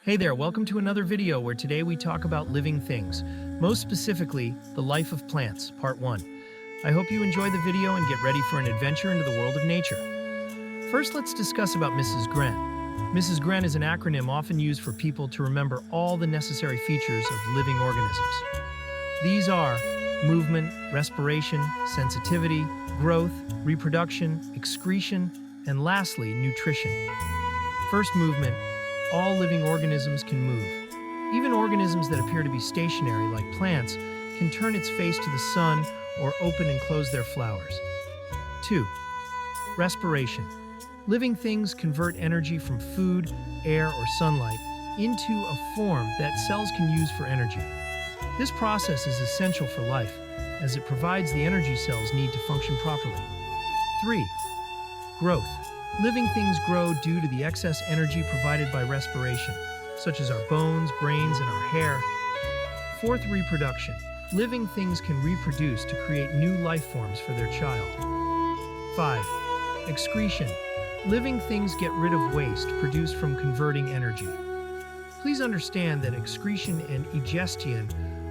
Hey there, welcome to another video where today we talk about living things, most specifically, the life of plants, part 1. I hope you enjoy the video and get ready for an adventure into the world of nature. First, let's discuss about Mrs. Gren. Mrs. Gren is an acronym often used for people to remember all the necessary features of living organisms. These are movement, respiration, sensitivity, growth, reproduction, excretion, and lastly, nutrition. First, movement. All living organisms can move. Even organisms that appear to be stationary, like plants, can turn its face to the sun or open and close their flowers. 2. Respiration. Living things convert energy from food, air, or sunlight into a form that cells can use for energy. This process is essential for life, as it provides the energy cells need to function properly. 3. Growth. Living things grow due to the excess energy provided by respiration, such as our bones, brains, and our hair. 4th, reproduction. Living things can reproduce to create new life forms for their child. 5. Excretion. Living things get rid of waste produced from converting energy. Please understand that excretion and egestion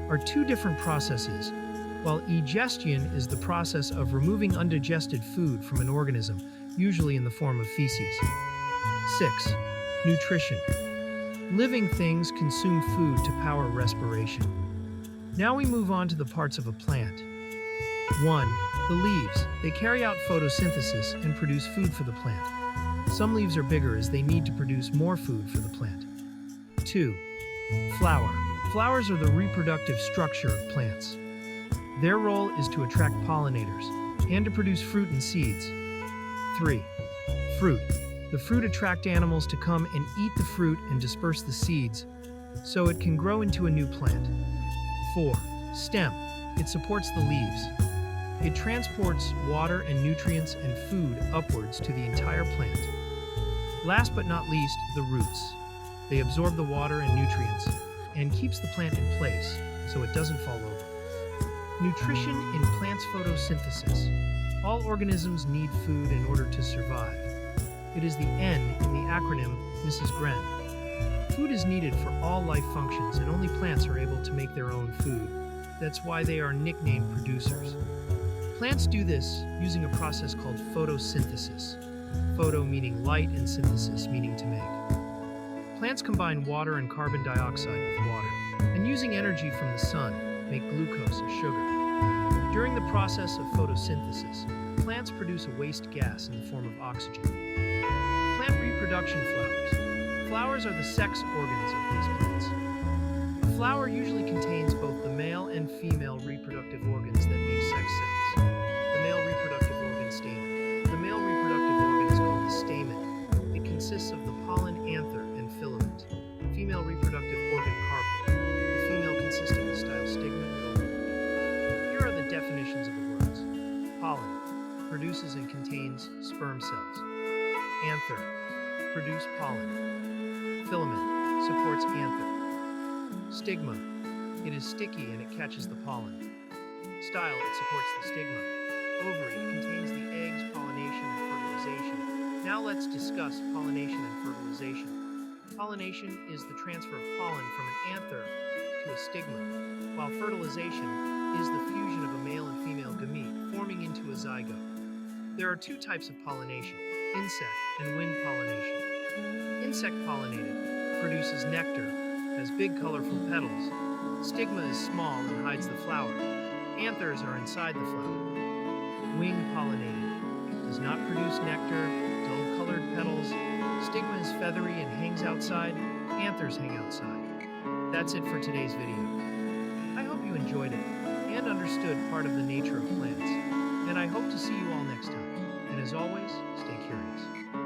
are two different processes. While egestion is the process of removing undigested food from an organism, usually in the form of feces. 6. Nutrition. Living things consume food to power respiration. Now we move on to the parts of a plant. 1. The leaves. They carry out photosynthesis and produce food for the plant. Some leaves are bigger as they need to produce more food for the plant. 2. Flower. Flowers are the reproductive structure of plants. Their role is to attract pollinators and to produce fruit and seeds. 3. Fruit. The fruit attract animals to come and eat the fruit and disperse the seeds, so it can grow into a new plant. 4. Stem. It supports the leaves. It transports water and nutrients and food upwards to the entire plant. Last but not least, the roots. They absorb the water and nutrients and keeps the plant in place so it doesn't fall over. Nutrition in plants' photosynthesis. All organisms need food in order to survive. It is the N in the acronym Mrs. Gren. Food is needed for all life functions, and only plants are able to make their own food. That's why they are nicknamed producers. Plants do this using a process called photosynthesis. Photo meaning light and synthesis meaning to make. Plants combine water and carbon dioxide with water, and using energy from the sun, make glucose and sugar. During the process of photosynthesis, plants produce a waste gas in the form of oxygen. Plant reproduction flowers. Flowers are the sex organs of these plants. A flower usually contains both the male and female reproductive organs that make sex cells. The male reproductive organ stamen. The male reproductive organ is called the stamen. It consists of the pollen anther and filament. Female reproductive organ carpel. The female consists of the style stigma and ovum. Here are the definitions of the words. Pollen, produces and contains sperm cells. Anther, produce pollen. Filament, supports anther. Stigma, it is sticky and it catches the pollen. Style, it supports the stigma. Ovary, it contains the eggs, pollination, and fertilization. Now let's discuss pollination and fertilization. Pollination is the transfer of pollen from an anther to a stigma, while fertilization is the fusion of a male and female gamete forming into a zygote. There are two types of pollination, insect and wind pollination. Insect pollinated produces nectar, has big colorful petals. Stigma is small and hides the flower. Anthers are inside the flower. Wing pollinated does not produce nectar, dull-colored petals. Stigma is feathery and hangs outside. Anthers hang outside. That's it for today's video. I hope you enjoyed it and understood part of the nature of plants. And I hope to see you all next time. And as always, stay curious.